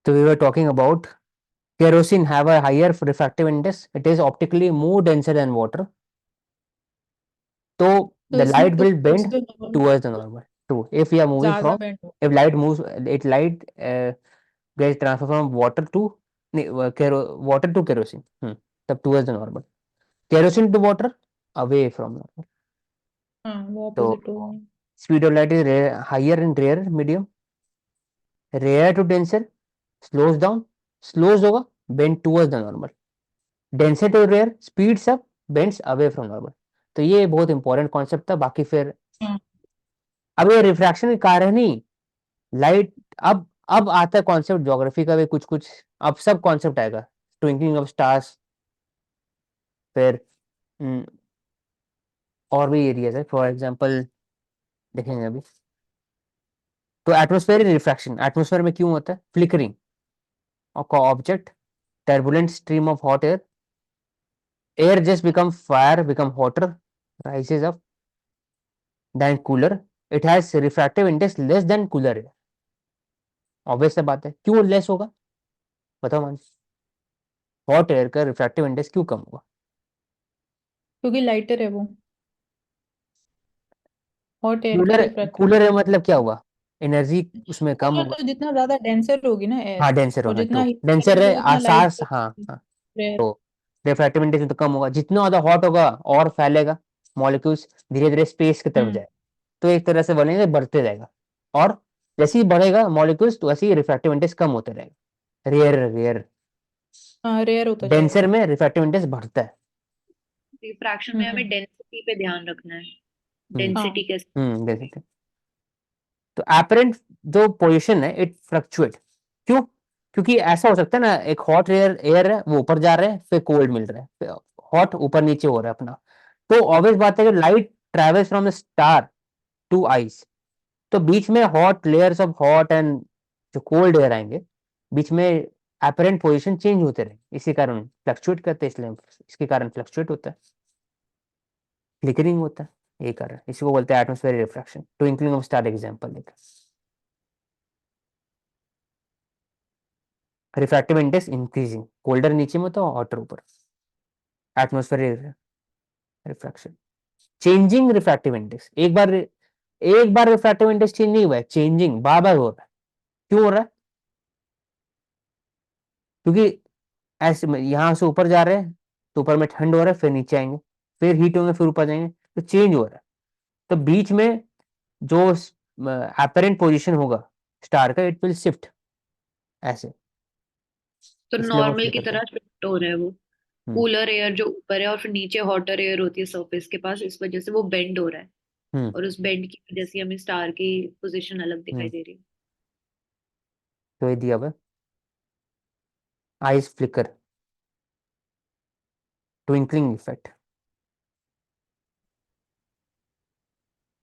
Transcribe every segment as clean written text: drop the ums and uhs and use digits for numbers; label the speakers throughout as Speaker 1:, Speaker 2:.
Speaker 1: So we were talking about kerosene have a higher refractive index. It is optically more denser than water. So
Speaker 2: तो
Speaker 1: the
Speaker 2: इसमें
Speaker 1: light will
Speaker 2: towards
Speaker 1: bend
Speaker 2: the normal
Speaker 1: towards the normal. True. If we are moving
Speaker 2: ज्यादा
Speaker 1: from,
Speaker 2: bend हो.
Speaker 1: if light moves, it light gets transferred from water to water to kerosene. तब towards the normal. Kerosene to water, away from normal.
Speaker 2: हाँ वो
Speaker 1: So
Speaker 2: opposite हो गया.
Speaker 1: speed of light is higher in rare medium, rare to denser, slows down, slows होगा, bend towards the normal. Denser to rare, speeds up, bends away from normal. तो ये बहुत important concept था. बाकी फिर
Speaker 2: हाँ
Speaker 1: अब ये रिफ्रैक्शन के कारण ही लाइट, अब आता है कॉन्सेप्ट ज्योग्राफी का भी कुछ कुछ. अब सब कॉन्सेप्ट आएगा. ट्विंकलिंग ऑफ स्टार्स, फिर और भी एरियाज है. फॉर एग्जांपल देखेंगे अभी. तो एटमॉस्फेरिक रिफ्रैक्शन, एटमॉस्फेयर में क्यों होता है? Flickering of object, turbulent stream of hot air, air just become fire, become hotter, rises up then cooler. It has refractive index less than cooler air. Obvious सा बात है. क्यों लेस होगा? बताओ मान. हॉट एयर का रिफ्रैक्टिव इंडेक्स क्यों कम होगा?
Speaker 2: क्योंकि लाइटर है वो. हॉट एयर का
Speaker 1: कूलर,
Speaker 2: रिफ्रैक्टिव.
Speaker 1: कूलर एयर मतलब क्या हुआ? एनर्जी उसमें कम
Speaker 2: कूलर
Speaker 1: होगा.
Speaker 2: तो जितना ज्यादा डेंसर होगी ना एयर,
Speaker 1: हाँ डेंसर
Speaker 2: और
Speaker 1: होना.
Speaker 2: जितना
Speaker 1: ट्रू.
Speaker 2: हीट
Speaker 1: डेंसर है
Speaker 2: रहेगी उतना
Speaker 1: आसार.
Speaker 2: लाइट
Speaker 1: हाँ हाँ.
Speaker 2: रेयर.
Speaker 1: तो रिफ्रैक्टिव इंडेक्स तो कम होगा. जितना ज्यादा हॉट होगा और फैलेगा, मॉलिक्यूल्स धीरे धीरे स्पेस की तरफ जाए. तो एक तरह से बनेगा, बढ़ते जाएगा. और जैसे ही बढ़ेगा मॉलिक्यूल्स, तो वैसे ही रिफ्रैक्टिव इंडेक्स कम होते रहेगा. Rare rare.
Speaker 2: हाँ रेयर होता
Speaker 1: डेंसर
Speaker 2: जाएगा.
Speaker 1: में रिफ्रैक्टिव इंडेक्स बढ़ता है.
Speaker 3: रिफ्रैक्शन में हमें
Speaker 2: हम्म.
Speaker 3: डेंसिटी पे ध्यान रखना है.
Speaker 1: हम्म
Speaker 3: डेंसिटी
Speaker 2: हाँ
Speaker 3: कैसे?
Speaker 1: डेंसिटी. तो एपरेंट जो पोजीशन है इट फ्लक्चुएट. क्यों? क्योंकि ऐसा हो सकता है ना, एक हॉट एयर एयर है, वो ऊपर जा रहे हैं, फिर कोल्ड मिल रहा है, हॉट ऊपर नीचे हो रहा है अपना. तो ऑब्वियस बात है कि light travels from the star to eyes. तो बीच में hot layers of hot and जो कोल्ड एयर आएंगे, बीच में एपरेंट पोजीशन चेंज होते रहे. इसी कारण फ्लक्चुएट करते हैं. इसलिए इसके कारण फ्लक्चुएट होता है, फ्लिकरिंग होता है. यही कारण, इसी को बोलते हैं atmospheric refraction. Twinkling of star example देखा. रिफ्रैक्टिव इंडेक्स इंक्रीजिंग, कोल्डर नीचे में तो हॉटर ऊपर. Atmospheric refraction. Changing refractive index, एक बार रिफ्रैक्टिव इंडेक्स चेंज नहीं हुआ है, चेंजिंग बार बार हो रहा है. क्यों हो रहा है? क्योंकि ऐसे यहां से ऊपर जा रहे हैं, तो ऊपर में ठंड हो रहा है, फिर नीचे आएंगे, फिर हीट होंगे, फिर ऊपर जाएंगे, तो चेंज हो रहा है. तो बीच में जो एपरेंट पोजीशन होगा स्टार का, इट विल शिफ्ट ऐसे.
Speaker 3: तो
Speaker 1: इसलिए वो
Speaker 3: नॉर्मल की
Speaker 1: फ्लिकर
Speaker 3: तरह
Speaker 1: कर.
Speaker 3: शिफ्ट हो रहा है वो.
Speaker 1: हम्म
Speaker 3: कूलर एयर जो ऊपर है और फिर नीचे हॉटर एयर होती है सरफेस के पास, इस वजह से वो बेंड हो रहा है.
Speaker 1: हम्म
Speaker 3: और उस बेंड की वजह से हमें स्टार की पोजीशन अलग दिखाई
Speaker 1: हम्म.
Speaker 3: दे रही है.
Speaker 1: तो ये दिया हुआ. Eyes flicker, twinkling effect.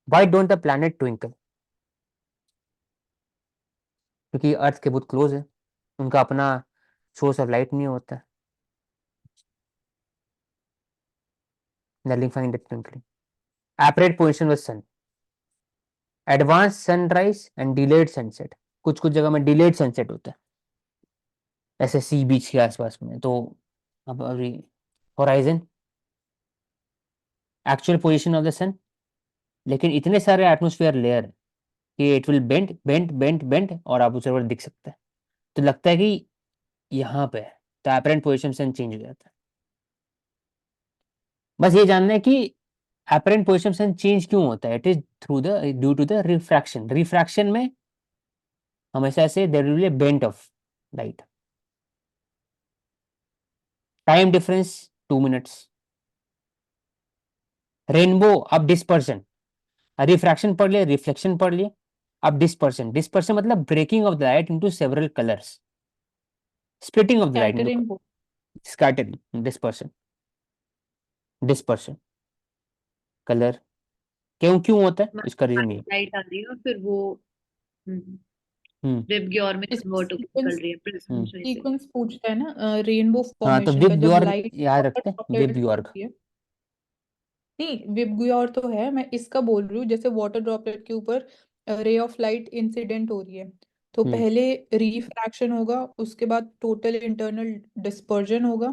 Speaker 1: Why don't the planet twinkle? क्योंकि अर्थ के बहुत क्लोज है, उनका अपना सोर्स ऑफ लाइट नहीं होता है. nullifying the twinkling. Apparent position was sun. Advance sunrise and delayed sunset. कुछ कुछ जगह में डिलेड सनसेट होता है, ऐसे सी बीच के आसपास में. तो अब अभी horizon, actual position of the sun. लेकिन इतने सारे एटमोस्फेयर लेयर है कि it will bend bend bend bend, और आप उसे दिख सकता है. तो लगता है कि यहाँ पे है, तो एपरेंट पोजीशन सन चेंज हो जाता है. बस ये जानना है कि एपरेंट पोजीशन सन चेंज क्यों होता है. It is through the due to the refraction. Refraction में हमेशा से there will be a bent of light. Time difference 2 minutes. Rainbow, अब डिस्पर्सन. रिफ्रैक्शन पढ़ लिए, रिफ्लेक्शन पढ़ लिए. अब डिस्पर्सन, डिस्पर्सन मतलब breaking of the light into several colours, splitting of the light into.
Speaker 2: Scattering हो.
Speaker 1: Scattering, dispersion. Dispersion, colour. क्यों क्यों होता है इसका रीजन ये.
Speaker 3: लाइट आ रही है और फिर वो
Speaker 1: हम्म
Speaker 3: विबग्योर में
Speaker 2: इसमें
Speaker 3: कन्वर्ट होकर निकल
Speaker 2: सीक्वेंस
Speaker 3: रही है प्रिज्म
Speaker 1: हम्म.
Speaker 3: से.
Speaker 2: सीक्वेंस पूछता है ना रेनबो
Speaker 1: हाँ तो
Speaker 2: फॉर्मेशन का,
Speaker 1: विब
Speaker 2: जब
Speaker 1: ग्योर
Speaker 2: लाइट
Speaker 1: याद
Speaker 2: वाटर
Speaker 1: रखते हैं, विब
Speaker 2: ड्रॉपलेट
Speaker 1: ग्योर.
Speaker 2: होती है. नहीं विबग्योर तो है, मैं इसका बोल रही हूँ जैसे वाटर ड्रॉपलेट के ऊपर रे ऑफ लाइट इंसिडेंट हो रही है, तो
Speaker 1: हम्म
Speaker 2: पहले रिफ्रैक्शन होगा, उसके बाद टोटल इंटरनल डिस्पर्जन होगा।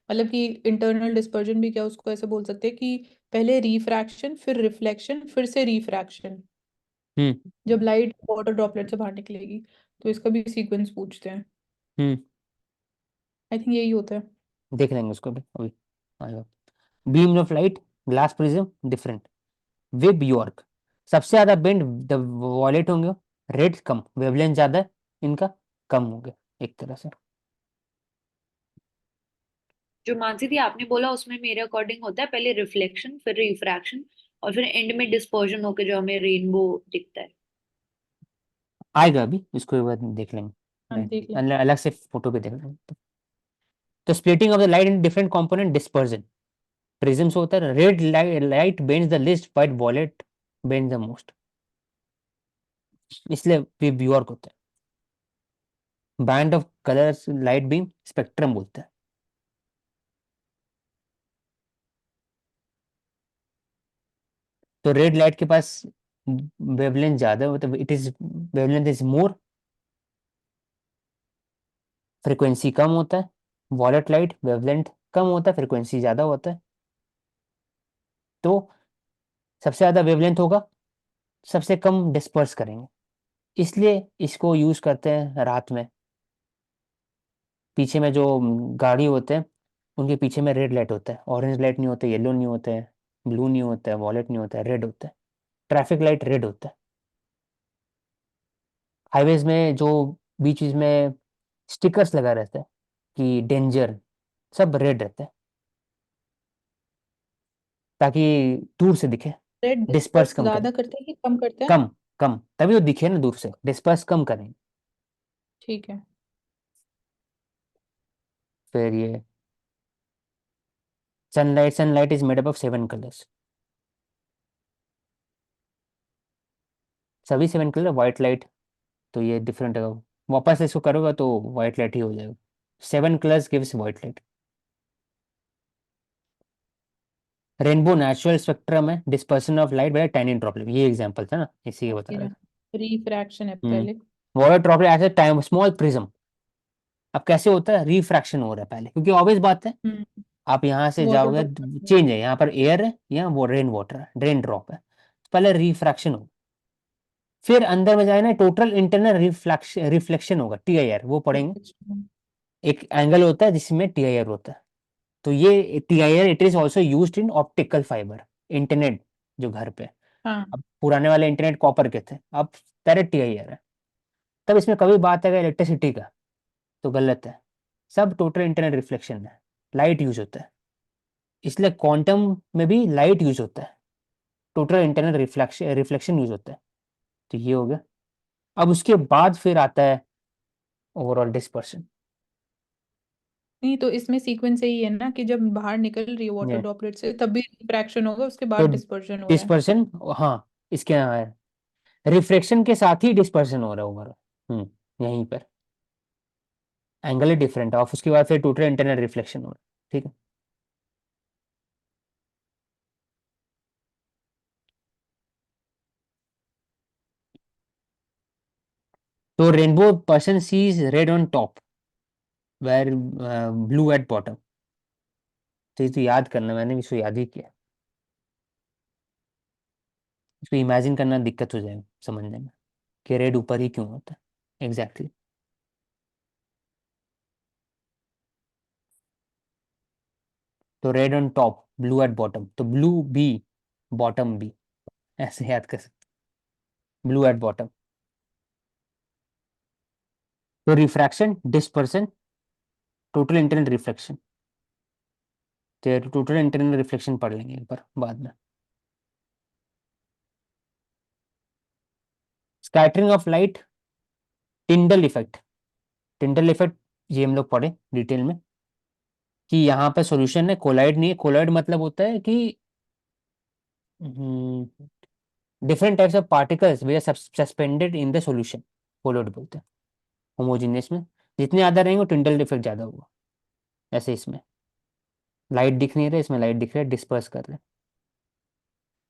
Speaker 2: मतलब कि इंटरनल डिस्पर्जन भी क्या उसको ऐसे बोल सकते हैं कि पहले रिफ्रैक्शन, फिर रिफ्लेक्शन, फिर से रिफ्रैक्शन,
Speaker 1: हम्म
Speaker 2: जब लाइट वाटर ड्रॉपलेट से बाहर निकलेगी। तो इसका भी सीक्वेंस पूछते हैं।
Speaker 1: हम्म
Speaker 2: आई थिंक यही होता है।
Speaker 1: देख लेंगे उसको भी अभी आएगा। Beam of light, glass prism, different. Web York, सबसे ज्यादा बेंड वॉलेट होंगे, रेड कम, वेवलेंथ ज्यादा है इनका, कम होंगे एक तरह से।
Speaker 3: जो मानसी थी आपने बोला उसमें मेरे अकॉर्डिंग होता है पहले रिफ्लेक्शन फिर रिफ्रैक्शन और फिर एंड में डिस्पर्जन होके जो हमें रेनबो दिखता है।
Speaker 1: आएगा अभी, इसको एक बार देख लेंगे।
Speaker 2: हाँ
Speaker 1: नहीं,
Speaker 2: देख लें।
Speaker 1: अलग से फोटो पे देख लेंगे। तो splitting of the light in different component, dispersion. Prisms होता है, red light bends the least, while violet bends the most, इसलिए वे ब्यूआर्क होता है। Band of colours light beam, spectrum बोलते हैं। तो रेड लाइट के पास वेवलेंथ ज्यादा होता है, it is wavelength is more, frequency कम होता है। वॉलेट लाइट वेवलेंथ कम होता है, फ्रीक्वेंसी ज्यादा होता है। तो सबसे ज्यादा वेवलेंथ होगा, सबसे कम डिस्पर्स करेंगे, इसलिए इसको यूज करते हैं रात में। पीछे में जो गाड़ी होते हैं उनके पीछे में रेड लाइट होता है, ऑरेंज लाइट नहीं होता, येलो नहीं होता है, ब्लू नहीं होता है, वॉलेट नहीं होता है, रेड होता है। ट्रैफिक लाइट रेड होता है। हाईवेज में जो बीच बीच में स्टिकर्स लगा रहता है कि डेंजर, सब रेड रहता है ताकि दूर से दिखे,
Speaker 2: रेड
Speaker 1: डिस्पर्स
Speaker 2: डिस्पर्स
Speaker 1: कम करे।
Speaker 2: ज्यादा करते हैं कि कम करते हैं?
Speaker 1: कम, कम तभी वो दिखे ना दूर से, डिस्पर्स कम करें।
Speaker 2: ठीक है।
Speaker 1: फिर ये sunlight is made up of 7 colours, सभी 7 कलर। व्हाइट लाइट तो ये डिफरेंट है, वापस इसको करोगे तो व्हाइट लाइट ही हो जाएगा। 7 colours gives white light. Rainbow natural spectrum है, dispersion of light by tiny droplet, ये एग्जांपल था ना, इसी के बता रहे थे।
Speaker 2: रिफ्रैक्शन है पहले।
Speaker 1: Water droplet as a time small prism. अब कैसे होता है, रिफ्रैक्शन हो रहा है पहले, क्योंकि ऑब्वियस बात है,
Speaker 2: हम्म।
Speaker 1: आप यहाँ से
Speaker 2: वाटर
Speaker 1: जाओगे,
Speaker 2: ड्रॉप।
Speaker 1: चेंज है, यहाँ पर एयर है, यहाँ वो रेन वाटर है, रेन ड्रॉप है। पहले रिफ्रैक्शन हो, फिर अंदर में जाए ना, टोटल इंटरनल रिफ्लेक्शन होगा, TIR वो पढ़ेंगे। एक एंगल होता है जिसमें TIR होता है। तो ये TIR it is also use in optical fibre, internet जो घर पे।
Speaker 2: हाँ।
Speaker 1: अब पुराने वाले इंटरनेट कॉपर के थे, अब डायरेक्ट TIR है। तब इसमें कभी बात है इलेक्ट्रिसिटी का तो गलत है, सब टोटल इंटरनेट रिफ्लेक्शन है, लाइट यूज होता है। इसलिए क्वांटम में भी लाइट यूज होता है, total internal reflection reflection use होता है। तो ये हो गया। अब उसके बाद फिर आता है ओवरऑल डिस्पर्शन।
Speaker 2: नहीं, तो इसमें सीक्वेंस यही है ना कि जब बाहर निकल रही है वाटर
Speaker 1: ये
Speaker 2: ड्रॉपलेट से तब भी रिफ्रैक्शन होगा, उसके
Speaker 1: तो
Speaker 2: बाद डिस्पर्जन हो रहा है।
Speaker 1: डिस्पर्शन, हाँ, इसके यहाँ है, रिफ्लेक्शन के साथ ही डिस्पर्शन हो रहा है ओवरऑल। यहीं पर एंगल ही डिफरेंट है, और उसके बाद फिर टोटल इंटरनल रिफ्लेक्शन हो रहा है, ठीक है। तो rainbow person sees red on top, where blue at bottom. तो ये तो याद करना, मैंने भी इसको याद ही किया। इसको इमेजिन करना दिक्कत हो जाएगा समझने में कि रेड ऊपर ही क्यों होता है एग्जैक्टली। तो red on top, blue at bottom, तो ब्लू बी, बॉटम बी, ऐसे याद कर सकते, ब्लू एट बॉटम। तो refraction, dispersion, total internal reflection. तो टोटल इंटरनल रिफ्लेक्शन पढ़ लेंगे एक बार बाद में। Scattering of light, Tyndall effect. Tyndall effect ये हम लोग पढ़े डिटेल में कि यहाँ पे सॉल्यूशन है, कोलाइड नहीं है। कोलाइड मतलब होता है कि different types of particles they are suspended in the solution, colloid बोलते हैं। होमोजीनियस में जितने ज्यादा रहेंगे टिंडल इफेक्ट ज्यादा होगा। ऐसे इसमें लाइट दिख नहीं रहा, इसमें लाइट दिख रहा है, डिस्पर्स कर रहे हैं।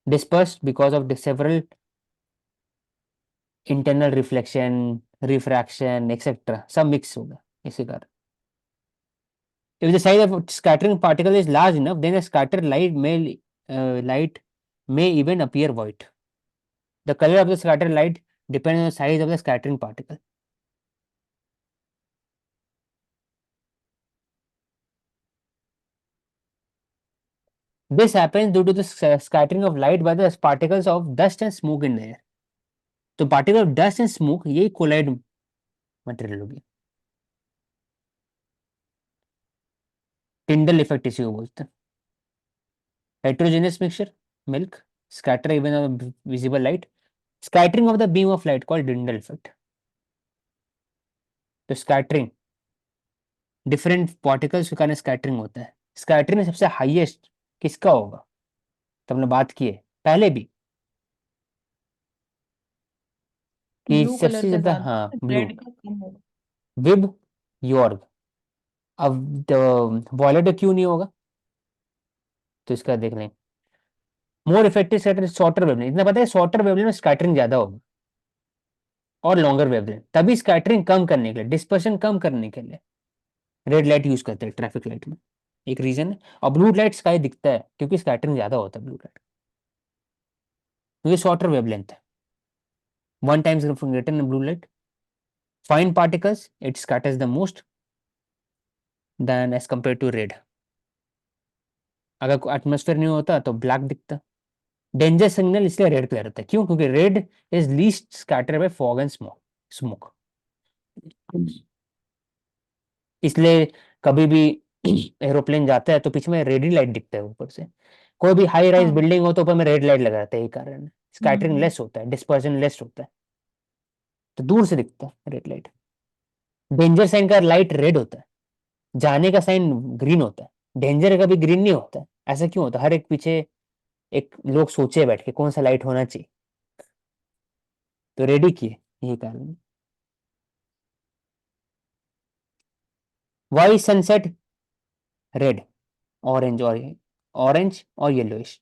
Speaker 1: Disperse because of several internal reflection, refraction etcetera सब मिक्स होगा इसी कारण। If the size of scattering particle is large enough, then a scattered light may even appear white. The color of the scattered light depends on the size of the scattering particle. This happens due to the scattering of light by the particles of dust and smoke in the air. तो particle of dust and smoke यही collide material होगी। Tyndall effect इसी को बोलते हैं। Heterogeneous mixture milk scatter even of visible light scattering of the beam of light called Tyndall effect. तो scattering different particles के कारण स्कैटरिंग होता है। स्कैटरिंग में सबसे हाईएस्ट किसका होगा, तो हमने बात की है पहले भी कि
Speaker 2: ब्लू
Speaker 1: सबसे
Speaker 2: कलर का
Speaker 1: ज्यादा,
Speaker 2: ज्यादा
Speaker 1: हाँ ब्लू
Speaker 2: रेड का कम होगा।
Speaker 1: विब यॉर्ग। अब वॉयलेट क्यों नहीं होगा, तो इसका देख लें। More effective scattering shorter wavelength, इतना पता है शॉर्टर वेवलेंथ में स्कैटरिंग ज्यादा होगा और लॉन्गर वेवलेंथ, तभी स्कैटरिंग कम करने के लिए, डिस्पर्शन कम करने के लिए रेड लाइट यूज करते हैं ट्रैफिक लाइट में, एक रीजन है। और ब्लू लाइट स्काई दिखता है क्योंकि स्कैटरिंग ज्यादा होता है ब्लू लाइट, क्योंकि शॉर्टर वेवलेंथ है। 1 times greater than blue light. Fine particles, it scatters the most than as compared to red. अगर एटमोस्फेयर नहीं होता तो ब्लैक दिखता। डेंजर सिग्नल इसलिए रेड कलर होता है, क्यों, क्योंकि red is least scatter by fog and smoke. इसलिए कभी भी एरोप्लेन जाता है तो पीछे में रेड ही लाइट दिखता है ऊपर से। कोई भी हाई राइज
Speaker 2: हाँ।
Speaker 1: बिल्डिंग हो तो ऊपर में रेड लाइट लगा रहता है, यही कारण है। स्कैटरिंग
Speaker 2: हम्म।
Speaker 1: लेस होता है, डिस्पर्जन लेस होता है, तो दूर से दिखता है रेड लाइट। डेंजर साइन का लाइट रेड होता है, जाने का साइन ग्रीन होता है, डेंजर का भी ग्रीन नहीं होता है। ऐसा क्यों होता है, हर एक पीछे एक लोग सोचे बैठ के कौन सा लाइट होना चाहिए, तो रेडी किए, यही कारण है। वाई सनसेट रेड, ऑरेंज और yellowish.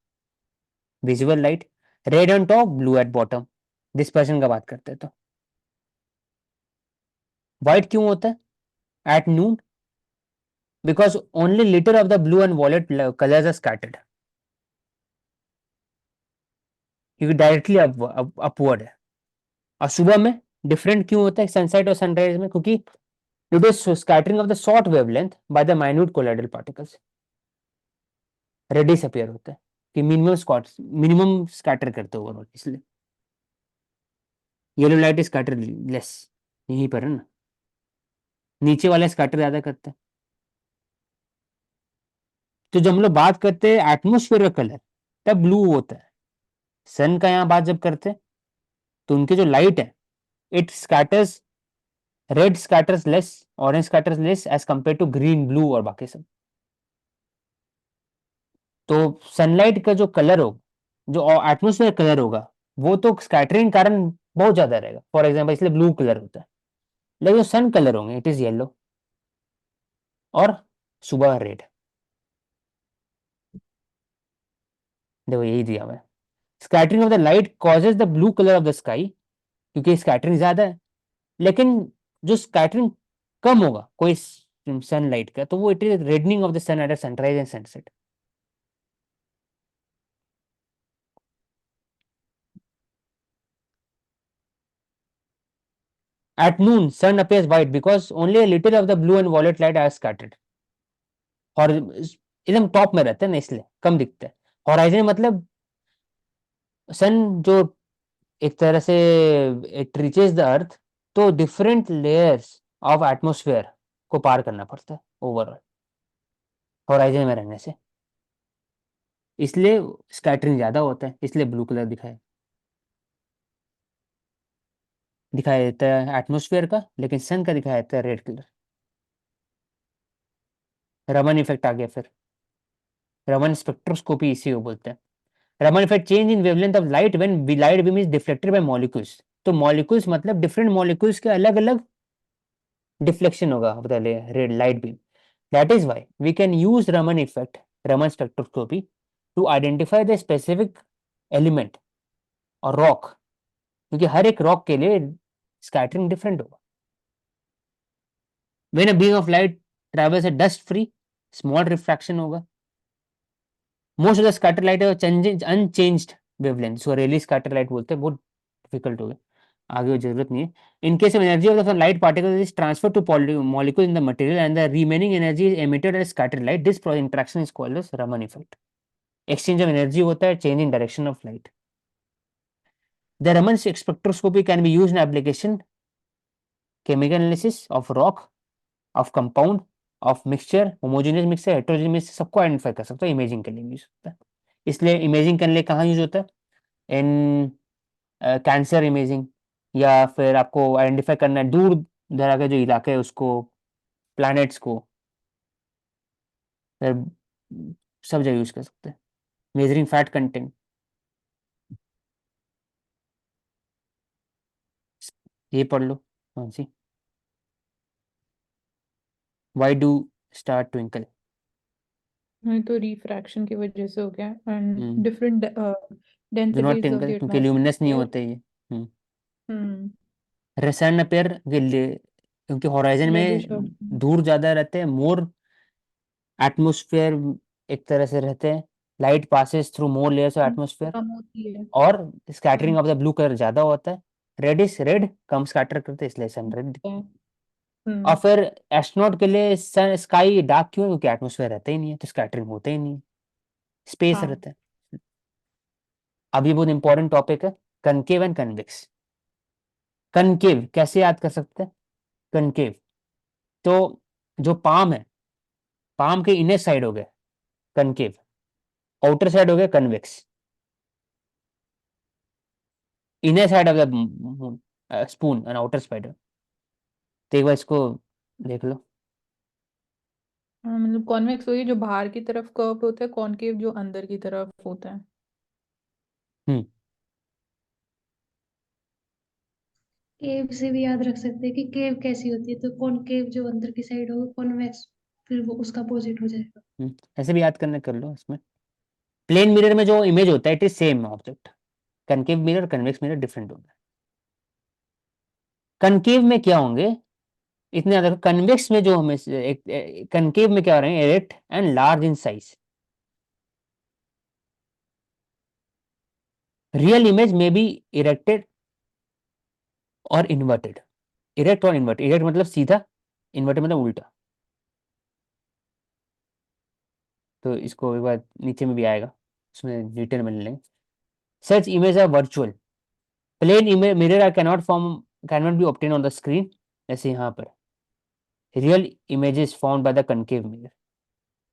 Speaker 1: Visual light red on top blue at bottom, dispersion का बात करते हैं तो। व्हाइट क्यों होता है at noon, because only little of the blue and violet colours are scattered, क्योंकि डायरेक्टली अपवर्ड है। और सुबह में डिफरेंट क्यों होता है सनसेट और सनराइज में, क्योंकि due to scattering of the short wavelength by the minute colloidal particles, reddish appear होता है कि मिनिमम स्कैटर करते हो ओवरऑल, इसलिए येलो लाइट स्कैटर लेस, यहीं पर है ना, नीचे वाले स्कैटर ज्यादा करते हैं। तो जब हम लोग बात करते हैं एटमोस्फेयर का कलर, तब ब्लू होता है। सन का यहाँ बात जब करते हैं तो उनकी जो लाइट है, it scatters, red scatters less, orange scatters less as compare to green blue और बाकी सब। तो सनलाइट का जो कलर होगा, जो एटमोस्फेयर कलर होगा, वो तो स्कैटरिंग कारण बहुत ज्यादा रहेगा, फॉर एग्जाम्पल इसलिए ब्लू कलर होता है। लेकिन जो सन कलर होंगे इट इज येलो और सुबह रेड। देखो यही दिया मैं, scattering of the light causes the blue colour of the sky, क्योंकि स्कैटरिंग ज्यादा है। लेकिन जो स्कैटरिंग कम होगा कोई सनलाइट का, तो वो it is reddening of the sun at sunrise and sunset. At noon, sun appears white because only a little of the blue and violet light are scattered. और एकदम टॉप में रहता है ना, इसलिए कम दिखता है। हॉराइजन मतलब सन जो एक तरह से इट रीचेज द अर्थ, तो डिफरेंट लेयर्स ऑफ एटमोस्फेयर को पार करना पड़ता है ओवरऑल हॉराइजन में रहने से, इसलिए स्कैटरिंग ज्यादा होता है, इसलिए ब्लू कलर दिखाई देता है एटमोस्फेयर का, लेकिन सन का दिखाई देता है रेड कलर। रमन इफेक्ट आ गया फिर, रमन स्पेक्ट्रोस्कोपी इसी को बोलते हैं। Raman effect change in wavelength of light when light beam is deflected by molecules. तो मॉलिक्यूल्स मतलब डिफरेंट मॉलिक्यूल्स के अलग अलग डिफ्लेक्शन होगा, बता ले red light beam. That is why we can use Raman effect, Raman spectroscopy to identify the specific element और rock, क्योंकि हर एक रॉक के लिए स्कैटरिंग डिफरेंट होगा। When a beam of light travels a dust free, small refraction होगा। Most of the scatter light unchanged wavelength, so Rayleigh scatter light बोलते हैं, बहुत डिफिकल्ट हो गया, आगे वो जरूरत नहीं है। In case of energy of the light particle is transfer to molecule in the material and the remaining energy is emitted as scatter light, this interaction is called as Raman effect. Exchange of energy होता है, change in direction of light. The Raman spectroscopy can be used in application chemical analysis of rock, of compound, of mixture, homogeneous mixture, heterogeneous mixture, सबको identify कर सकता है, imaging के लिए use होता है। इसलिए इमेजिंग के लिए कहाँ यूज होता है? इन कैंसर इमेजिंग, या फिर आपको आइडेंटिफाई करना है दूर दराज के जो इलाके है उसको, प्लैनेट्स को, फिर सब जगह यूज कर सकते हैं। मेजरिंग फैट कंटेंट, ये पढ़ लो। कौन सी? Why do star twinkle?
Speaker 2: नहीं तो रिफ्रैक्शन की वजह से हो गया, and
Speaker 1: do
Speaker 2: different
Speaker 1: not
Speaker 2: densities of the
Speaker 1: twinkle क्योंकि ल्यूमिनस नहीं
Speaker 2: एटमॉस्फेयर।
Speaker 1: होते ये।
Speaker 2: हम्म
Speaker 1: रसन अपेयर, क्योंकि होराइजन
Speaker 2: रेडिश
Speaker 1: में
Speaker 2: और
Speaker 1: दूर ज्यादा रहते हैं, मोर एटमोस्फेयर एक तरह से रहते हैं, light passes through more layers of atmosphere,
Speaker 2: कम होती है।
Speaker 1: और scattering
Speaker 2: hmm
Speaker 1: of the blue colour ज्यादा होता है। रेडिश रेड कम स्कैटर करते हैं, इसलिए सन रेड। और
Speaker 2: हम्म
Speaker 1: फिर एस्ट्रोनॉट के लिए सन स्काई डार्क क्यों है? क्योंकि एटमोस्फेयर रहता ही नहीं है, तो स्कैटरिंग होता ही नहीं है, स्पेस
Speaker 2: हाँ।
Speaker 1: रहता है। अब ये बहुत इंपॉर्टेंट टॉपिक है, कनकेव एंड कन्वेक्स। कनकेव कैसे याद कर सकते हैं? कनकेव, तो जो पाम है, पाम के इनर साइड हो गए कनकेव, आउटर साइड हो गया convex. Inner side of the spoon and outer side. तो एक बार इसको देख लो।
Speaker 2: हाँ, मतलब कॉन्वेक्स वही जो बाहर की तरफ कर्व होता है, कॉनकेव जो अंदर की तरफ होता है।
Speaker 1: हम्म
Speaker 4: केव से भी याद रख सकते हैं कि केव कैसी होती है, तो कॉनकेव जो अंदर की साइड होगा, कॉन्वेक्स फिर वो उसका अपोजिट हो जाएगा।
Speaker 1: ऐसे भी याद करने कर लो इसमें। प्लेन मिरर में जो इमेज होता है it is same object, concave mirror convex mirror different होगा। कनकेव में क्या होंगे, इतने ज्यादा। कन्वेक्स में जो हमें कनकेव में क्या हो रहे हैं, erect and large in size. Real image में बी इरेक्टेड और इन्वर्टेड। इरेक्ट और इन्वर्ट, इरेक्ट मतलब सीधा, इन्वर्टेड मतलब उल्टा। तो इसको एक बार नीचे में भी आएगा, उसमें डिटेल में ले लेंगे। Such image are virtual, plane image mirror can not be obtain on the screen, जैसे यहाँ पर। Real images found by the concave mirror,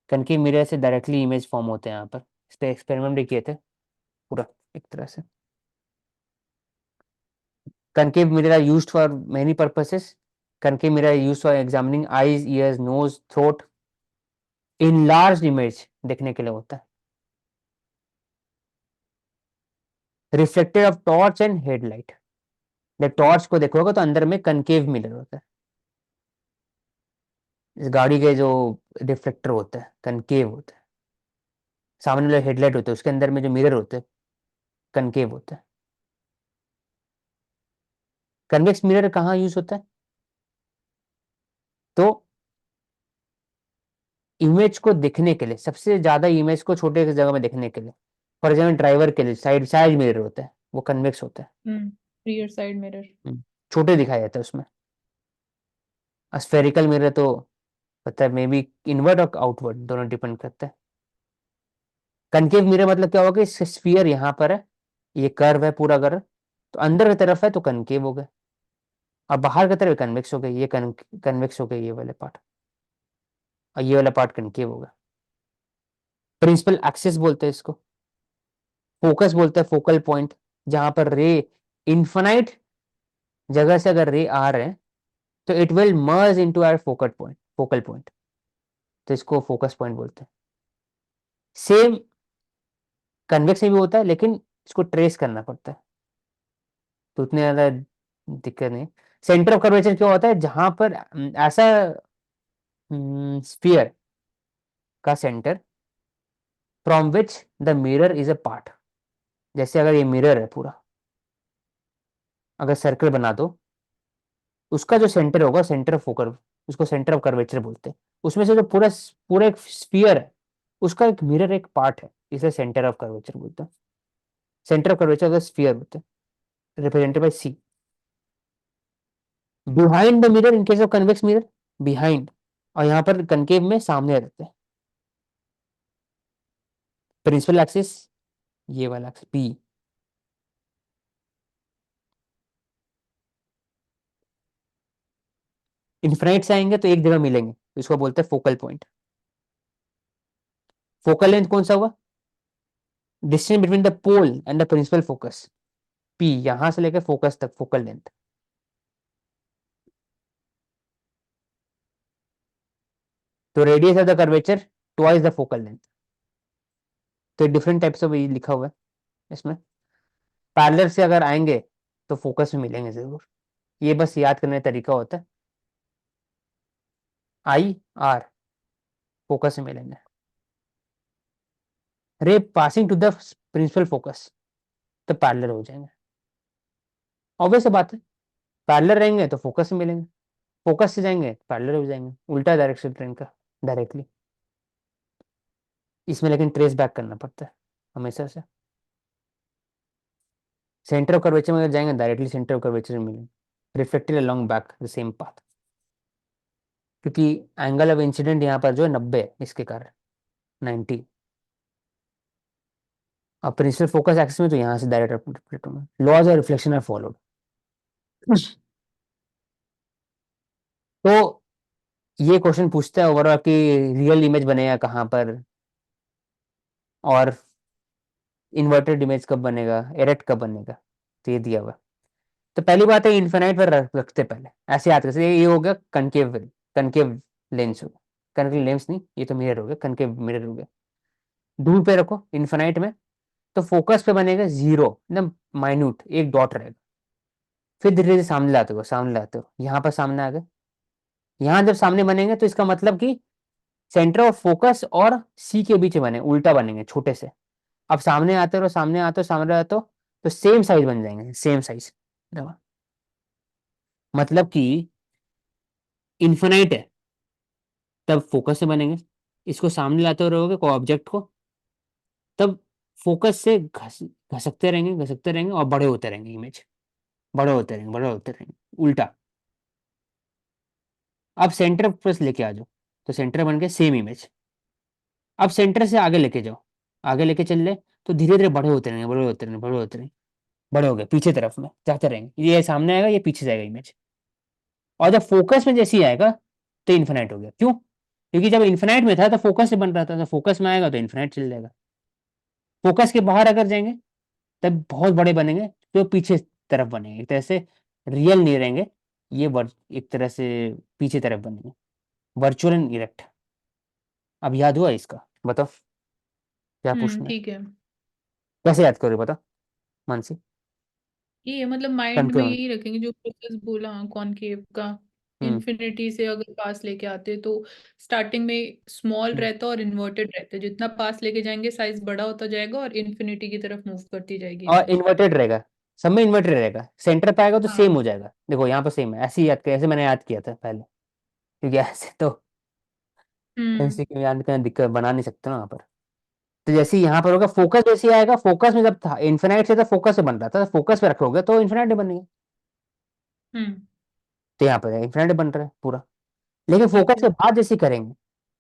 Speaker 1: concave mirror से डायरेक्टली इमेज फॉर्म होते हैं यहाँ पर। इस पर एक्सपेरिमेंट भी किए थे पूरा एक तरह से। concave mirror are used for many purposes. Concave mirror are used for examining eyes, ears, nose, throat, enlarged image देखने के लिए होता है। Reflected of torch and headlight, जब टॉर्च को देखोगे तो अंदर में कनकेव मिरर होता है। इस गाड़ी के जो रिफ्लेक्टर होता है कनकेव होता है, सामने वाले हेडलाइट होते हैं उसके अंदर में जो मिरर होते हैं कनकेव होता है। कन्वेक्स मिरर कहाँ यूज होता है? तो इमेज को देखने के लिए, सबसे ज्यादा इमेज को छोटे जगह में देखने के लिए, फॉर एग्जाम्पल ड्राइवर के लिए साइड मिरर होता है, वो कन्वेक्स होता है।
Speaker 2: Rear side mirror.
Speaker 1: छोटे दिखाया जाता है उसमें। स्फेरिकल मिरर तो पता है, मे बी इनवर्ट और आउटवर्ड दोनों डिपेंड करता है। कनकेव मिरर मतलब क्या होगा कि स्फीयर यहाँ पर है, ये कर्व है पूरा कर्व, तो अंदर की तरफ है तो कनकेव हो गया, और बाहर की तरफ कन्वेक्स हो गई, ये कन्वेक्स हो गई ये वाले पार्ट, और ये वाला पार्ट कनकेव होगा। प्रिंसिपल एक्सिस बोलते हैं इसको। फोकस बोलते हैं फोकल पॉइंट, जहां पर रे इन्फिनाइट जगह से अगर रे आ रहे हैं तो it will merge into our focal point, तो इसको फोकस पॉइंट बोलते हैं। सेम कन्वेक्स में भी होता है, लेकिन इसको ट्रेस करना पड़ता है, तो उतने ज्यादा दिक्कत नहीं। सेंटर ऑफ कर्वेचर क्या होता है? जहां पर ऐसा स्फीयर का centre from which the mirror is a part, जैसे अगर ये मिरर है पूरा, अगर सर्कल बना दो उसका जो सेंटर होगा, सेंटर ऑफ फोकस, उसको सेंटर ऑफ कर्वेचर बोलते हैं। उसमें से जो पूरा पूरा एक स्फीयर है, उसका एक मिरर एक पार्ट है, इसे सेंटर ऑफ कर्वेचर बोलते हैं। सेंटर ऑफ कर्वेचर का स्फीयर होते हैं, represented by C. Behind the mirror in case of convex mirror, behind, और यहाँ पर कनकेव में सामने रहते हैं। प्रिंसिपल एक्सिस ये वाला एक्सिस पी। इन्फिनाइट से आएंगे तो एक जगह मिलेंगे, तो इसको बोलते हैं फोकल पॉइंट। फोकल लेंथ कौन सा हुआ? Distance between the pole and the principal focus, P, यहां से लेकर फोकस तक फोकल लेंथ। तो radius of the curvature twice the focal length. तो डिफरेंट टाइप्स ऑफ लिखा हुआ है इसमें। पैरेलल से अगर आएंगे तो फोकस में मिलेंगे जरूर, ये बस याद करने का तरीका होता है। आई आर फोकस में मिलेंगे। Ray passing to the principal focus तो पैरेलल हो जाएंगे। ऑब्वियस बात है, पैरेलल रहेंगे तो फोकस में मिलेंगे, फोकस से जाएंगे पैरेलल हो जाएंगे, उल्टा डायरेक्शन ट्रेन का डायरेक्टली। इसमें लेकिन ट्रेस बैक करना पड़ता है हमेशा से। सेंटर ऑफ कर्वेचर में अगर जाएंगे डायरेक्टली सेंटर ऑफ कर्वेचर में मिलेंगे, reflected along back the same path, क्योंकि एंगल ऑफ इंसिडेंट यहाँ पर जो है 90 है, इसके कारण 90। अब प्रिंसिपल फोकस एक्सिस में तो यहाँ से डायरेक्ट रिफ्लेक्ट होंगे, laws of reflection are followed. तो ये क्वेश्चन पूछता है ओवरऑल कि रियल इमेज बनेगा कहाँ पर, और इन्वर्टेड इमेज कब बनेगा, एरेक्ट कब बनेगा, तो ये दिया हुआ। तो पहली बात है इन्फिनाइट पर रखते पहले, ऐसे याद करते, ये हो गया कनकेव, कनकेव लेंस हो गया, कनकेव लेंस नहीं, ये तो मिरर हो गया, कनकेव मिरर हो गया। दूर पे रखो इन्फिनाइट में, तो फोकस पे बनेगा जीरो, एकदम माइन्यूट एक डॉट रहेगा। फिर धीरे धीरे सामने लाते हो, सामने लाते हो, यहाँ पर सामने आ गए। यहाँ जब सामने बनेंगे तो इसका मतलब कि सेंटर ऑफ फोकस और सी के बीच बने, उल्टा बनेंगे छोटे से। अब सामने आते रहो, सामने आते हो, सामने आते हो, तो सेम साइज बन जाएंगे, सेम साइज। मतलब कि इन्फिनाइट है तब फोकस से बनेंगे, इसको सामने लाते हो रहोगे को ऑब्जेक्ट को, तब फोकस से घसकते रहेंगे, घसकते रहेंगे और बड़े होते रहेंगे इमेज, बड़े होते रहेंगे, बड़े होते रहेंगे, उल्टा। अब सेंटर प्लस लेके आ जाओ, तो सेंटर बन गए सेम इमेज। अब सेंटर से आगे लेके जाओ, आगे लेके चल ले, तो धीरे धीरे बड़े होते रहेंगे, बड़े होते रहेंगे, बड़े होते रहेंगे, बड़े हो गए पीछे तरफ में जाते रहेंगे, ये सामने आएगा, ये पीछे जाएगा इमेज। और जब फोकस में जैसे ही आएगा तो इन्फिनाइट हो गया। क्यों? क्योंकि जब इन्फिनाइट में था तो फोकस से बन रहा था, तो फोकस में आएगा तो इन्फिनाइट चल जाएगा। फोकस के बाहर अगर जाएंगे तब बहुत बड़े बनेंगे, तो पीछे तरफ बनेंगे, एक तरह से रियल नहीं रहेंगे, ये एक तरह से पीछे तरफ बनेंगे, वर्चुअल एंड इरेक्ट। अब याद हुआ इसका? बताओ क्या पूछना है,
Speaker 2: ठीक है।
Speaker 1: कैसे याद करोगे बताओ मानसी?
Speaker 2: ये मतलब माइंड में
Speaker 1: कंफ्यूज।
Speaker 2: यही रखेंगे जो प्रोसेस बोला कॉनकेव का।
Speaker 1: हम्म
Speaker 2: इन्फिनिटी से अगर पास लेके आते तो स्टार्टिंग में स्मॉल
Speaker 1: हम्म।
Speaker 2: रहता और इन्वर्टेड रहता, जितना पास लेके जाएंगे साइज बड़ा होता जाएगा और इन्फिनिटी की तरफ मूव करती जाएगी
Speaker 1: और
Speaker 2: इमेज।
Speaker 1: इन्वर्टेड रहेगा, सब में इन्वर्टेड रहेगा, सेंटर पे आएगा तो
Speaker 2: हाँ।
Speaker 1: सेम हो जाएगा। देखो यहाँ पर सेम है, ऐसे ही याद किया, ऐसे मैंने याद किया था पहले, क्योंकि ऐसे तो
Speaker 2: हम्म।
Speaker 1: ऐसे क्यों याद करना, दिक्कत बना नहीं सकते ना यहाँ पर। तो जैसे ही यहाँ पर होगा फोकस, जैसे ही आएगा फोकस में, जब था इन्फिनाइट से तो फोकस से बन रहा था, फोकस पे रखोगे तो इन्फिनाइट बनेगा।
Speaker 2: हम्म।
Speaker 1: तो यहाँ पर इन्फिनाइट बन रहा है पूरा। लेकिन
Speaker 2: ठीक
Speaker 1: फोकस
Speaker 2: है।
Speaker 1: के बाद जैसे करेंगे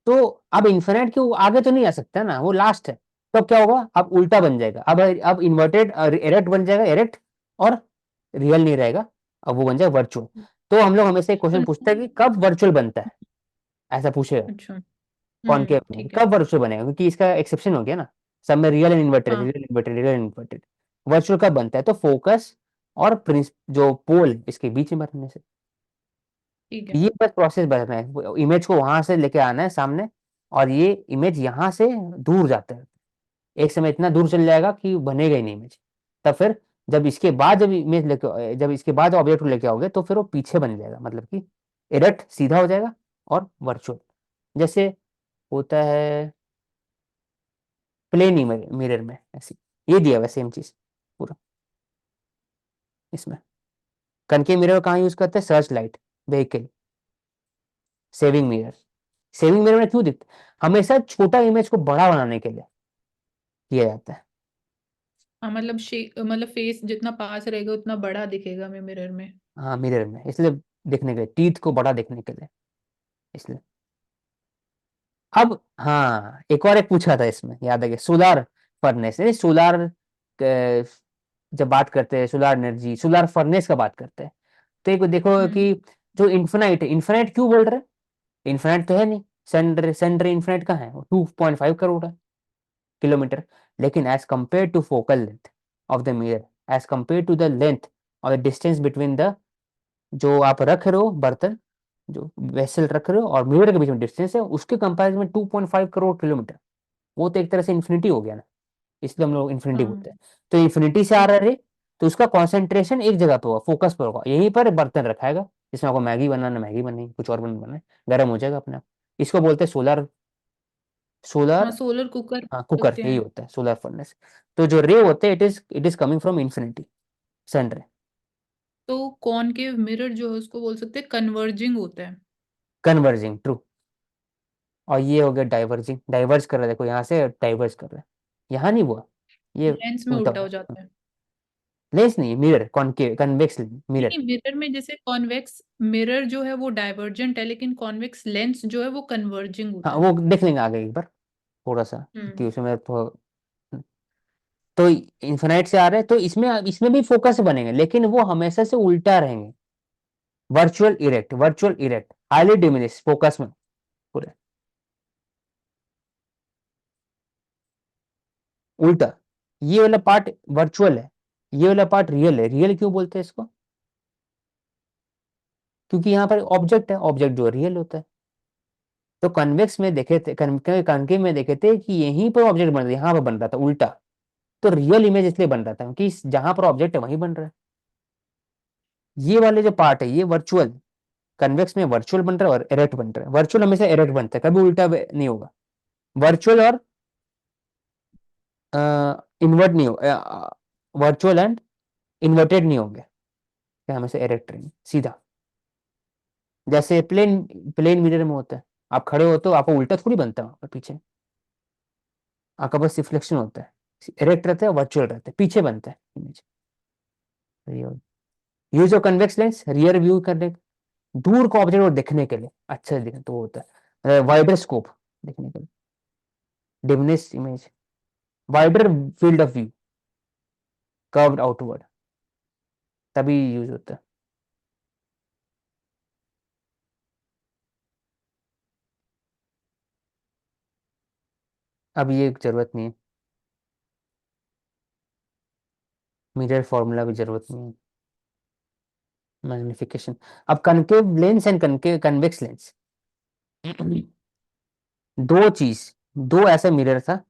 Speaker 1: तो अब इन्फिनाइट के आगे तो नहीं आ सकता ना, वो लास्ट है। तो अब क्या होगा, अब उल्टा बन जाएगा, अब इन्वर्टेड एरेक्ट बन जाएगा, एरेक्ट, और रियल नहीं रहेगा, अब वो बन जाएगा वर्चुअल। तो हम लोग हमेशा एक
Speaker 2: तो
Speaker 1: क्वेश्चन पूछते हैं कि कब वर्चुअल बनता है, ऐसा पूछेगा
Speaker 2: अच्छा।
Speaker 1: कॉनकेव में कि
Speaker 2: ठीक है।
Speaker 1: कब वर्चुअल बनेगा, क्योंकि इसका एक्सेप्शन हो गया ना, सब में रियल एंड इन्वर्टेड,
Speaker 2: हाँ।
Speaker 1: Real inverted, real inverted. Virtual कब बनता है? तो फोकस और प्रिंस जो पोल इसके बीच में बनने से।
Speaker 2: ठीक है।
Speaker 1: ये बस प्रोसेस बढ़ना है, इमेज को वहां से लेके आना है सामने, और ये इमेज यहाँ से दूर जाता है, एक समय इतना दूर चल जाएगा कि बनेगा ही नहीं इमेज। तब फिर जब इसके बाद जब इमेज लेके, जब इसके बाद ऑब्जेक्ट को लेके आओगे तो फिर वो पीछे बन जाएगा, मतलब कि इरेक्ट सीधा हो जाएगा, और वर्चुअल जैसे होता है प्लेन मिरर में, ऐसी। ये दिया हुआ सेम चीज पूरा इसमें। कनकेव मिरर कहाँ यूज करते हैं? Search light, vehicle, saving mirror. Saving mirror में क्यों दिखता है? हमेशा छोटा इमेज को बड़ा बनाने के लिए किया जाता है।
Speaker 2: हाँ मतलब फेस जितना पास रहेगा उतना बड़ा दिखेगा मैं मिरर में।
Speaker 1: हाँ मिरर में, इसलिए दिखने के लिए, टीथ को बड़ा दिखने के लिए, इसलिए। अब हाँ, एक पूछा था इसमें, याद आ गया, सोलार फर्नेस, सोलार, जब बात करते हैं सोलार एनर्जी, सोलार फर्नेस का बात करते हैं, तो एक देखो कि जो इन्फिनाइट है, इन्फिनाइट क्यों बोल रहे हैं? इन्फिनाइट तो है नहीं, सन रे इन्फिनाइट कहाँ है? वो 2.5 करोड़ है किलोमीटर। लेकिन as compare to focal length of the mirror, as compare to the length और द डिस्टेंस बिटवीन द, जो आप रख रहे हो बर्तन, जो वेसल रख रहे हो और मिरर के बीच में डिस्टेंस है, उसके कंपैरिजन में 2.5 करोड़ किलोमीटर, वो तो एक तरह से इन्फिनिटी हो गया ना, इसलिए हम लोग इन्फिनिटी बोलते
Speaker 2: हाँ।
Speaker 1: हैं। तो इन्फिनिटी से आ रहा
Speaker 2: ठीक
Speaker 1: है रे, तो उसका कॉन्सेंट्रेशन एक जगह पे होगा, फोकस पर होगा, यहीं पर बर्तन रखाएगा, जिसमें आपको मैगी बनाना, मैगी बनेगी, कुछ और बनना है, गर्म हो जाएगा अपने आप। इसको बोलते हैं सोलर,
Speaker 2: हाँ,
Speaker 1: सोलर,
Speaker 2: सोलर कुकर
Speaker 1: हाँ कुकर,
Speaker 2: सकते
Speaker 1: यही
Speaker 2: हैं।
Speaker 1: होता है सोलर फर्नेस। तो जो रे होते हैं, it is coming from infinity, sun ray.
Speaker 2: तो कॉनकेव मिरर जो है उसको बोल सकते हैं कन्वर्जिंग होता है।
Speaker 1: Converging, true. और ये हो गया डाइवर्जिंग, डाइवर्ज कर रहा है, देखो यहाँ से डाइवर्ज कर रहा है, यहाँ नहीं हुआ, ये
Speaker 2: लेंस में
Speaker 1: उल्टा
Speaker 2: उल्टा
Speaker 1: हुआ।
Speaker 2: हो जाता है।
Speaker 1: लेंस नहीं, मिरर, कॉनकेव, कन्वेक्स
Speaker 2: नहीं
Speaker 1: मिरर।
Speaker 2: नहीं, मिरर में जैसे कॉन्वेक्स मिरर जो है वो डाइवर्जेंट है, लेकिन कॉन्वेक्स लेंस जो है वो कन्वर्जिंग
Speaker 1: हाँ
Speaker 2: होता है।
Speaker 1: वो देख लेंगे आगे एक बार, थोड़ा सा,
Speaker 2: हम्म।
Speaker 1: कि उसमें तो इन्फिनाइट से आ रहे हैं, तो इसमें इसमें भी फोकस बनेंगे, लेकिन वो हमेशा से उल्टा रहेंगे, virtual erect, virtual erect, highly diminish focus में पूरे उल्टा। ये वाला पार्ट वर्चुअल है, ये वाला पार्ट रियल है। रियल क्यों बोलते हैं इसको? क्योंकि यहाँ पर ऑब्जेक्ट है, ऑब्जेक्ट जो रियल होता है। तो कन्वेक्स में देखे थे, कनकेव में देखे थे कि यहीं पर ऑब्जेक्ट बन रहा था, यहाँ पर बन रहा था उल्टा, तो रियल इमेज इसलिए बन रहा था क्योंकि जहां पर ऑब्जेक्ट है वहीं बन रहा है। ये वाले जो पार्ट है ये वर्चुअल, कन्वेक्स में वर्चुअल बन रहा है और इरेक्ट बन रहा है। वर्चुअल हमेशा इरेक्ट बनता है, कभी उल्टा नहीं होगा। वर्चुअल और इन्वर्ट नहीं होगा, वर्चुअल एंड इन्वर्टेड नहीं होंगे, क्या हमेशा इरेक्ट रहेंगे सीधा। जैसे प्लेन, प्लेन मिरर में होता है, आप खड़े हो तो आपको उल्टा थोड़ी बनता है वहां पर पीछे, आपका बस रिफ्लेक्शन होता है। इरेक्ट रहता है, वर्चुअल रहता है, पीछे बनता है image. Use of convex lens, rear view करने, दूर का ऑब्जेक्ट को देखने के लिए, अच्छा से दिखने तो वो होता है वाइडर स्कोप, देखने के लिए, diminish image, wider field of view, curved outward, तभी यूज होता है। अब ये जरूरत नहीं है, मिरर फॉर्मूला भी जरूरत नहीं है, मैग्निफिकेशन। अब concave lens and concave convex lens, दो चीज, दो ऐसा मिरर था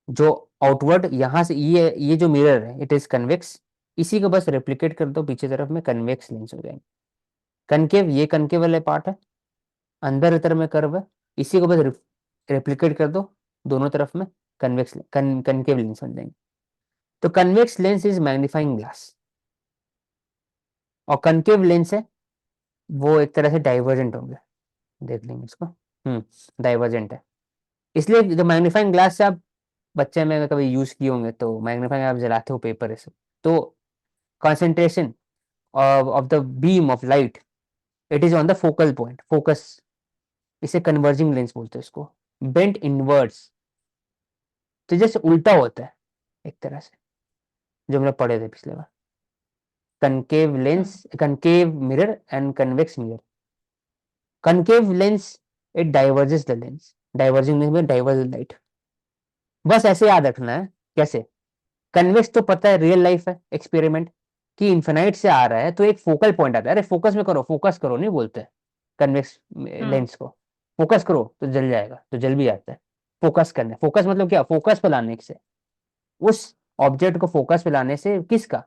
Speaker 1: जो आउटवर्ड यहां से, ये जो मिरर है इट इज कन्वेक्स, इसी को बस रेप्लिकेट कर दो पीछे तरफ में, कन्वेक्स लेंस हो जाएंगे। कनकेव, ये कनकेव वाले पार्ट है, अंदर की तरफ में कर्व है, इसी को बस रेप्लिकेट कर दो दोनों तरफ में, कन्वेक्स कनकेव लेंस बन जाएंगे। तो convex lens is magnifying glass, और कनकेव लेंस है वो एक तरह से डाइवर्जेंट होंगे, देख लेंगे इसको। डाइवर्जेंट है, इसलिए जो मैग्नीफाइंग ग्लास से आप बच्चे में कभी यूज किए होंगे, तो मैग्नीफाइंग आप जलाते हो पेपर ऐसे, तो concentration of the beam of light, it is on the focal point, focus, इसे कन्वर्जिंग लेंस बोलते हैं इसको, बेंट इनवर्ड्स, तो जैसे उल्टा होता है एक तरह से, जो हम लोग पढ़े थे पिछले बार, कनकेव
Speaker 2: हाँ।
Speaker 1: Lens, concave mirror and convex mirror. Concave lens it diverges the lens, diverging lens में डाइवर्ज लाइट, बस ऐसे याद रखना है। कैसे? कन्वेक्स तो पता है, रियल लाइफ है एक्सपेरिमेंट, कि इन्फिनाइट से आ रहा है तो एक फोकल पॉइंट आता है, अरे फोकस करो नहीं बोलते हैं कन्वेक्स
Speaker 2: हाँ।
Speaker 1: लेंस को, फोकस करो तो जल जाएगा, तो जल भी जाता है। फोकस करना, फोकस मतलब क्या? फोकस पे लाने से, उस ऑब्जेक्ट को फोकस पे लाने से, किसका?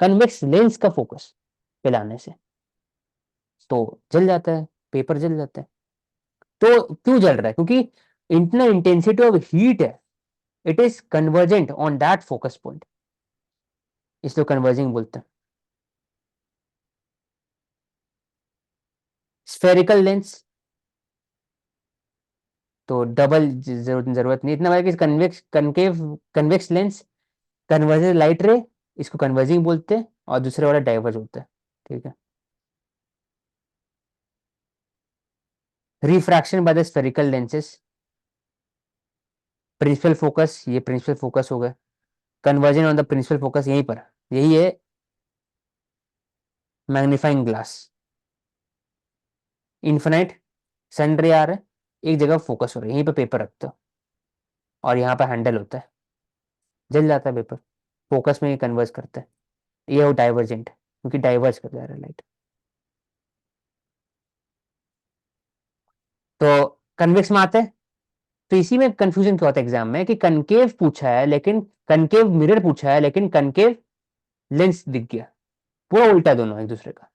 Speaker 1: कन्वेक्स लेंस का फोकस पे लाने से, तो जल जाता है, पेपर जल जाता है। तो क्यों जल रहा है? क्योंकि इतना इंटेंसिटी ऑफ हीट है, it is convergent on that focus point, इसलिए कन्वर्जिंग बोलते हैं। स्फेरिकल लेंस तो डबल जरूरत नहीं, इतना कि convex convex lens convergent light रे, इसको कन्वर्जिंग बोलते हैं, और दूसरे वाला डाइवर्ज होता है। ठीक है। Refraction by the spherical lenses, principal focus, ये प्रिंसिपल फोकस हो गया, convergence on the principal focus यहीं पर, यही है मैग्नीफाइंग ग्लास। इन्फिनाइट सन रे आ रहा है, एक जगह फोकस हो रहा है, यहीं पर पेपर रखते हो और यहाँ पर हैंडल होता है, जल जाता है पेपर, फोकस में ये कन्वर्ज करता है, ये हो डाइवर्जेंट क्योंकि डाइवर्ज कर जा रहा है लाइट। तो कन्वेक्स में आते हैं, तो इसी में कंफ्यूजन क्या होता है एग्जाम में कि कनकेव पूछा है लेकिन कनकेव मिरर पूछा है लेकिन कनकेव लेंस दिख गया, पूरा उल्टा दोनों एक दूसरे का।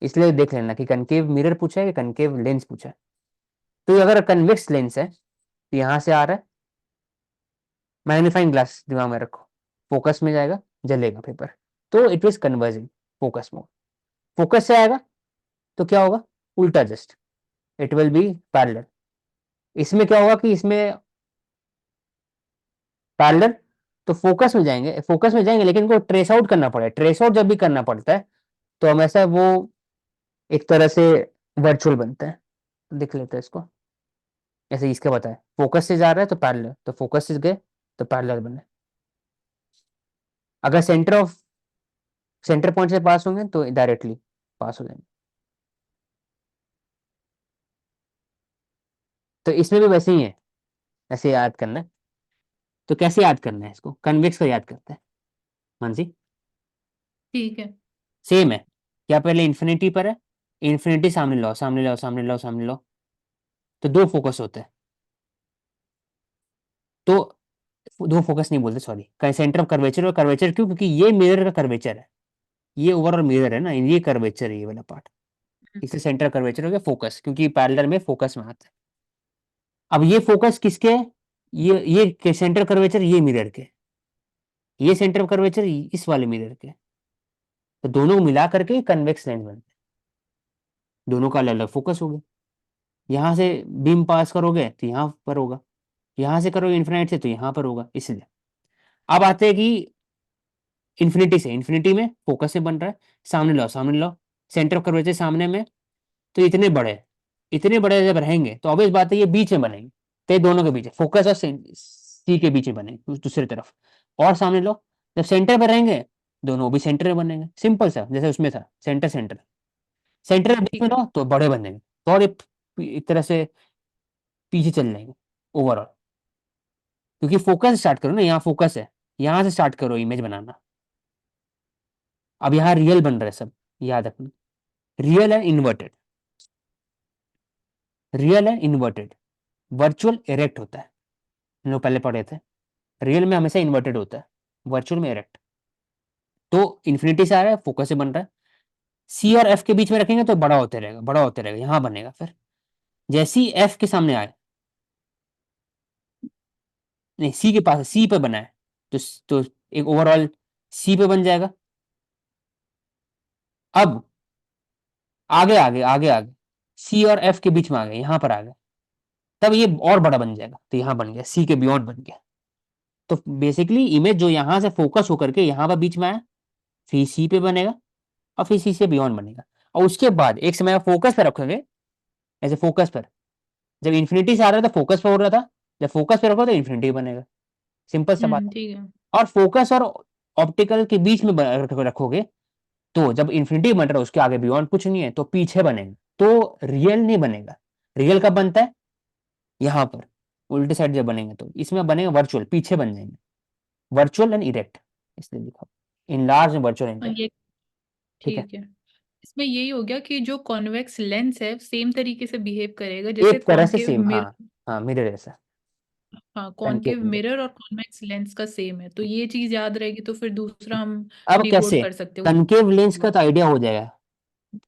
Speaker 1: इसलिए देख लेना कि कनकेव मिरर पूछा है कि कनकेव लेंस पूछा है। तो अगर कन्वेक्स लेंस है तो यहां से आ रहा है, मैग्नीफाइंग ग्लास दिमाग में रखो, फोकस में जाएगा, जलेगा पेपर, तो it is converging focus mode. Focus से आएगा तो क्या होगा, उल्टा just, it will be parallel. इसमें क्या होगा कि इसमें पैरेलल, तो फोकस में जाएंगे लेकिन को ट्रेस आउट करना पड़ेगा, ट्रेस आउट जब भी करना पड़ता है तो हमेशा वो एक तरह से वर्चुअल बनता है। लिख लेते हैं इसको ऐसे, इसके बताए फोकस से जा रहा है तो पैरेलल, तो फोकस से गए तो पैरेलल बने। अगर सेंटर पॉइंट से पास होंगे तो डायरेक्टली पास हो जाएंगे। तो इसमें भी वैसे ही है, ऐसे याद करना है। तो कैसे याद करना है इसको, कन्वेक्स को याद करते हैं मानसी।
Speaker 2: ठीक है।
Speaker 1: सेम है, क्या पहले इन्फिनिटी पर है, इन्फिनिटी सामने लो सामने लो सामने लो सामने लो, तो दो फोकस होते हैं। तो दो फोकस नहीं बोलते, सॉरी, सेंटर ऑफ कर्वेचर और कर्वेचर क्यों, क्योंकि ये मिरर का कर्वेचर है, ये ओवरऑल मिरर है ना, ये कर्वेचर है ये वाला पार्ट, इससे सेंटर कर्वेचर हो गया फोकस, क्योंकि पैरेलल में फोकस में आता है। अब ये फोकस किसके है, ये सेंटर कर्वेचर ये मिरर के, ये सेंटर कर्वेचर इस वाले मिरर के, तो दोनों को मिला करके कन्वेक्स लेंस बनते हैं। दोनों का अलग अलग फोकस हो गया, यहां से बीम पास करोगे तो यहां पर होगा, यहां से करोगे इन्फिनाइट से तो यहां पर होगा, इसलिए। अब आते हैं कि इन्फिनिटी से, इन्फिनिटी में फोकस से बन रहा है, सामने लो, सेंटर ऑफ कर्वेचर सामने में, तो इतने बड़े जब रहेंगे तो ऑब्वियस बात है ये बीच में बनेंगे, तो ये दोनों के बीच है, फोकस और सी के बीच में बनेंगे दूसरी तरफ। और सामने लो, जब सेंटर पर रहेंगे दोनों भी सेंटर में बनेंगे, सिंपल सा, जैसे उसमें था सेंटर सेंटर, सेंटर में बीच में लो तो बड़े बनेंगे, तो और एक तरह से पीछे चल जाएंगे ओवरऑल, क्योंकि फोकस स्टार्ट करो ना, यहाँ फोकस है, यहां से स्टार्ट करो इमेज बनाना। अब यहाँ रियल बन रहा है सब, याद रखना, रियल है इन्वर्टेड, रियल है इन्वर्टेड, वर्चुअल इरेक्ट होता है, हम लोग पहले पढ़े थे, रियल में हमेशा इन्वर्टेड होता है, वर्चुअल में इरेक्ट। तो इन्फिनिटी से आ रहा है, फोकस से बन रहा है, सी और एफ के बीच में रखेंगे तो बड़ा होते रहेगा, बड़ा होते रहेगा, यहां बनेगा, फिर जैसे ही एफ के सामने आए, नहीं सी के पास, सी पे बना है, तो एक ओवरऑल सी पे बन जाएगा। अब आगे आगे आगे आगे सी और एफ के बीच में आ गए, यहां पर आ गए, तब ये और बड़ा बन जाएगा, तो यहां बन गया, सी के बियॉन्ड बन गया। तो बेसिकली इमेज जो यहां से फोकस होकर के यहां पर बीच में आया, फिर सी पे बनेगा, और फिर सी से बियॉन्ड बनेगा, और उसके बाद एक समय फोकस पे रखोगे, ऐसे फोकस पर, जब इन्फिनिटी से आ रहा था फोकस पे हो रहा था, जब फोकस पे रखो तो इन्फिनिटी बनेगा, सिंपल सा बात है।
Speaker 2: ठीक है।
Speaker 1: और फोकस और ऑप्टिकल के बीच में रखोगे, तो जब इन्फिनिटी बन रहा है उसके आगे बियॉन्ड कुछ नहीं है, तो पीछे बनेगा, तो रियल नहीं बनेगा। रियल कब बनता है, यहां पर उल्टे साइड जब बनेंगे, तो इसमें बनेगा वर्चुअल, पीछे बन जाएंगे, वर्चुअल एंड इरेक्ट, इसलिए लिखा इन लार्ज वर्चुअल एंड
Speaker 2: और
Speaker 1: इरेक्ट।
Speaker 2: ये
Speaker 1: ठीक है,
Speaker 2: ठीक है। इसमें यही हो गया कि जो कॉन्वेक्स लेंस है सेम तरीके से बिहेव करेगा जैसे
Speaker 1: एक तरह से
Speaker 2: कॉनकेव
Speaker 1: सेम, हाँ,
Speaker 2: मिरर।
Speaker 1: हाँ मिरर जैसा,
Speaker 2: हाँ,
Speaker 1: कनकेव
Speaker 2: कॉनकेव
Speaker 1: मिरर।
Speaker 2: मिरर और कॉन्वेक्स लेंस का सेम है, तो ये चीज याद रहेगी तो फिर दूसरा हम
Speaker 1: अब
Speaker 2: डिकोड
Speaker 1: कैसे,
Speaker 2: कर सकते हैं
Speaker 1: कनकेव लेंस का तो आइडिया हो जाएगा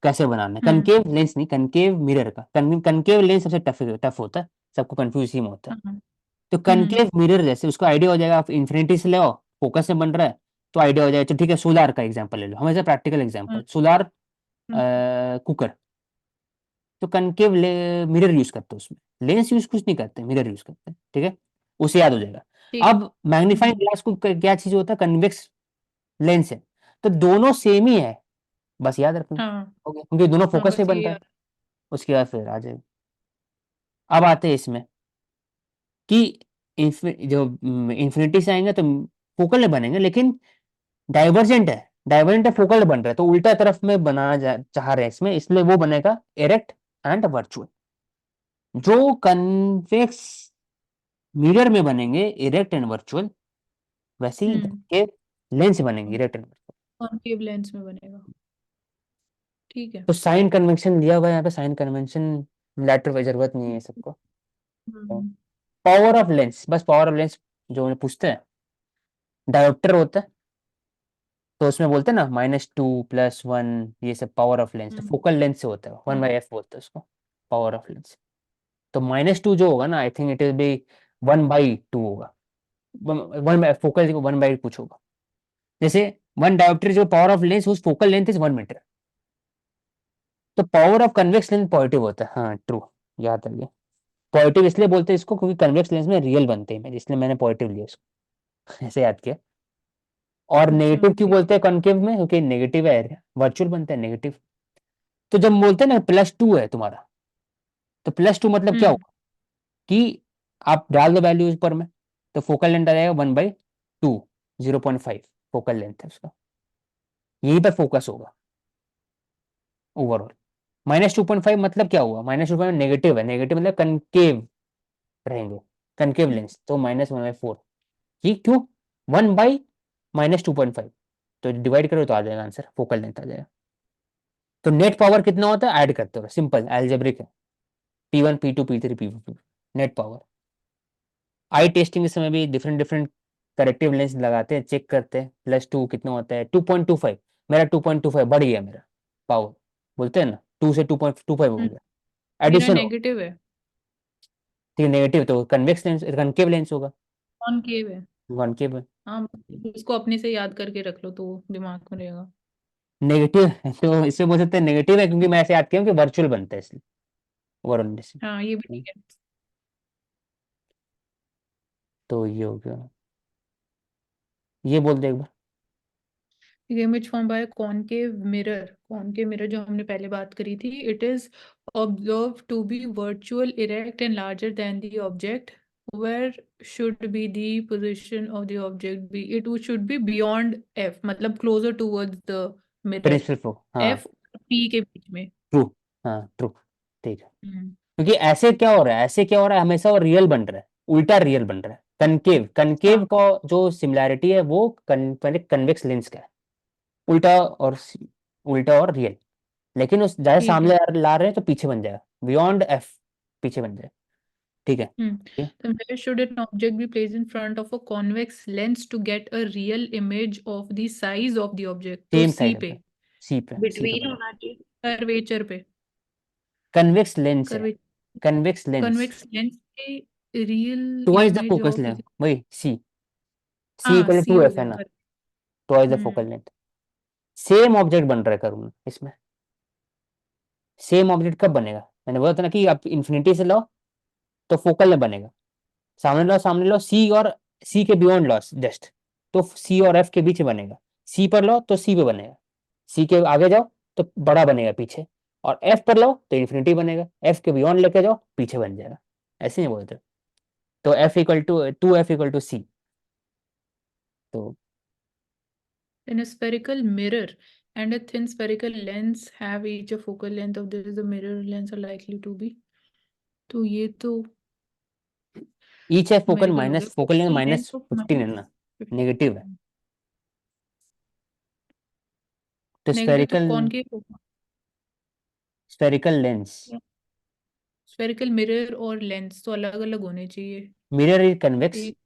Speaker 1: कैसे बनाना है,
Speaker 2: हम्म।
Speaker 1: कनकेव लेंस नहीं, कनकेव मिरर का, कनकेव लेंस सबसे टफ टफ होता है, सबको कंफ्यूज इसी में होता है।
Speaker 2: हाँ।
Speaker 1: तो कनकेव मिरर जैसे उसको आइडिया हो जाएगा, आप इन्फिनिटी से ले आओ, फोकस से बन रहा है, तो आइडिया हो जाएगा। तो ठीक है, सोलार का एग्जांपल ले लो, हमेशा प्रैक्टिकल एग्जांपल,
Speaker 2: हम्म।
Speaker 1: सोलार
Speaker 2: हम्म।
Speaker 1: कुकर, तो कनकेव मिरर यूज करते हैं उसमें, लेंस यूज कुछ नहीं करते, मिरर यूज करते हैं, ठीक है, उसे याद हो जाएगा।
Speaker 2: ठीक।
Speaker 1: अब मैग्नीफाइंग ग्लास को क्या चीज होता है, कन्वेक्स लेंस है, तो दोनों सेम ही है, बस याद रखना,
Speaker 2: हाँ
Speaker 1: ओके, क्योंकि दोनों
Speaker 2: हाँ,
Speaker 1: फोकस पे
Speaker 2: बस ये
Speaker 1: बनता है।
Speaker 2: यार।
Speaker 1: उसके बाद फिर आ जाएगा। अब आते हैं इसमें कि जो इंफिनिटी से आएंगे तो फोकल नहीं बनेंगे, लेकिन डाइवर्जेंट है, डाइवर्जेंट है, फोकल बन रहा है, तो उल्टा तरफ में बनाना चाह रहे हैं इसमें, इसलिए वो बनेगा इरेक्ट एंड वर्चुअल। जो कन्वेक्स मिरर में बनेंगे इरेक्ट एंड वर्चुअल, वैसे ही के लेंस बनेंगे erect and virtual.
Speaker 2: Concave lens में बनेगा। ठीक है।
Speaker 1: तो साइन कन्वेंशन दिया हुआ है यहाँ पे, साइन कन्वेंशन लेटर की जरूरत नहीं है सबको।
Speaker 2: हम्म
Speaker 1: पावर ऑफ लेंस, बस पावर ऑफ लेंस जो उन्हें पूछते हैं, डायोप्टर होता है, तो उसमें बोलते हैं ना -2 +1, ये सब पावर ऑफ लेंस, तो
Speaker 2: हम्म
Speaker 1: फोकल लेंथ से होता है, 1/f बोलते हैं उसको, पावर ऑफ लेंस। तो -2 जो होगा ना, I think it will be 1/2 होगा, वन फोकल 1/2 कुछ होगा। जैसे वन डायोप्टर जो पावर ऑफ लेंस, उस फोकल लेंथ इज 1 मीटर, तो power of convex lens positive होता है, हाँ ट्रू, याद रखिए। पॉजिटिव इसलिए बोलते हैं इसको क्योंकि कन्वेक्स लेंस में रियल बनते हैं, इसलिए मैंने पॉजिटिव लिया इसको ऐसे याद किया। और
Speaker 2: अच्छा
Speaker 1: नेगेटिव क्यों
Speaker 2: ठीक।
Speaker 1: बोलते हैं कॉनकेव में, क्योंकि नेगेटिव है, वर्चुअल बनता है नेगेटिव। तो जब बोलते हैं ना +2 है तुम्हारा, तो +2 मतलब क्या
Speaker 2: हम्म
Speaker 1: होगा कि आप डाल दो वैल्यू ऊपर में, तो फोकल लेंथ आ जाएगा 1/2, 0.5 फोकल लेंथ है उसका, यहीं पर फोकस होगा ओवरऑल। -2.5 मतलब क्या हुआ, -2.5 नेगेटिव है, नेगेटिव मतलब कनकेव रहेंगे, कनकेव लेंस, तो -1/4, ये क्यों, 1/-2.5, तो डिवाइड करो तो आ जाएगा आंसर, फोकल लेंथ आ जाएगा। तो नेट पावर कितना होता है, ऐड करते हो, सिंपल एल्जेब्रिक है, P1 P2 P3 P4 net power. आई टेस्टिंग के समय भी डिफरेंट डिफरेंट करेक्टिव लेंस लगाते हैं, चेक करते हैं, +2 कितना होता है, 2.25, मेरा 2.25 बढ़ गया मेरा पावर, बोलते हैं ना 2 से 2.25 हो
Speaker 2: हम्म,
Speaker 1: गया,
Speaker 2: मेरा
Speaker 1: एडिशन हो,
Speaker 2: नेगेटिव है।
Speaker 1: ठीक है, नेगेटिव तो कन्वेक्स लेंस, कनकेव लेंस होगा,
Speaker 2: कॉनकेव है।
Speaker 1: कॉनकेव।
Speaker 2: हाँ, इसको अपने से याद करके रख लो तो दिमाग में रहेगा।
Speaker 1: नेगेटिव तो इससे बोल सकते हैं नेगेटिव है, क्योंकि मैं ऐसे याद किया हूँ कि वर्चुअल बनता है इसलिए, ओवरऑल।
Speaker 2: हाँ, ये भी ठीक है।
Speaker 1: तो ये हो गया, ये बोल दे एक बार।
Speaker 2: Image form by concave mirror जो हमने पहले बात करी थी, it is observe to be virtual erect and larger than the object, where should be the position of the object be, it should be beyond F, मतलब closer towards the mirror,
Speaker 1: principal flow, हाँ
Speaker 2: F और P के बीच में।
Speaker 1: True, हाँ true, ठीक है,
Speaker 2: हम्म
Speaker 1: क्योंकि ऐसे क्या हो रहा है, ऐसे क्या हो रहा है, हमेशा वो रियल बन रहा है, उल्टा रियल बन रहा है, कनकेव, कनकेव
Speaker 2: हाँ
Speaker 1: का जो सिमिलैरिटी है वो पहले कन्वेक्स लेंस का है, उल्टा और उल्टा और रियल, लेकिन उस जैसे
Speaker 2: ठीक है।
Speaker 1: सामने ला रहे हैं तो पीछे बन जाएगा, बियॉन्ड एफ, पीछे बन जाएगा, ठीक है।
Speaker 2: Then where should an object be placed in front of a convex lens to get a real image of the size of the object? तो
Speaker 1: सेम
Speaker 2: C
Speaker 1: साइड
Speaker 2: पे,
Speaker 1: होता है, सी पे
Speaker 3: बिटवीन
Speaker 1: बनेगा,
Speaker 3: होना चाहिए।
Speaker 2: कर्वेचर पे,
Speaker 1: कन्वेक्स लेंस है,
Speaker 2: curve
Speaker 1: convex lens,
Speaker 2: convex lens पे real
Speaker 1: twice the
Speaker 2: image
Speaker 1: focus
Speaker 2: of
Speaker 1: length,
Speaker 2: the,
Speaker 1: वही सी
Speaker 2: हाँ
Speaker 1: इक्वल
Speaker 2: सी
Speaker 1: टू
Speaker 2: हो
Speaker 1: एफ है
Speaker 2: गया
Speaker 1: ना,
Speaker 2: कर।
Speaker 1: Twice the
Speaker 2: hmm
Speaker 1: focal length. Same object बन रहा है करूँ इसमें, सेम ऑब्जेक्ट कब बनेगा, मैंने बोला था ना कि आप इन्फिनिटी से लो तो फोकल में बनेगा, सामने लो सी और सी के बियॉन्ड लो जस्ट, तो सी और एफ के बीच में बनेगा, सी पर लो तो सी पे बनेगा, सी के आगे जाओ तो बड़ा बनेगा पीछे, और एफ पर लो तो इन्फिनिटी बनेगा, एफ के बियॉन्ड लेके जाओ पीछे बन जाएगा, ऐसे नहीं बोलते। तो F = 2F = C, तो
Speaker 2: then a spherical mirror and a thin spherical lens have each a focal length of this, the mirror lens are likely to be, तो ये तो
Speaker 1: ईच है फोकल
Speaker 2: numerical हो
Speaker 1: माइनस,
Speaker 2: गया,
Speaker 1: focal length
Speaker 2: focal length of
Speaker 1: -15 है ना, negative है,
Speaker 2: -15,
Speaker 1: तो
Speaker 2: नेगेटिव
Speaker 1: स्फेरिकल,
Speaker 2: कॉनकेव होगा।
Speaker 1: स्फेरिकल लेंस,
Speaker 2: स्फेरिकल मिरर और लेंस तो अलग अलग होने चाहिए।
Speaker 1: मिरर इज कन्वेक्स,
Speaker 2: एक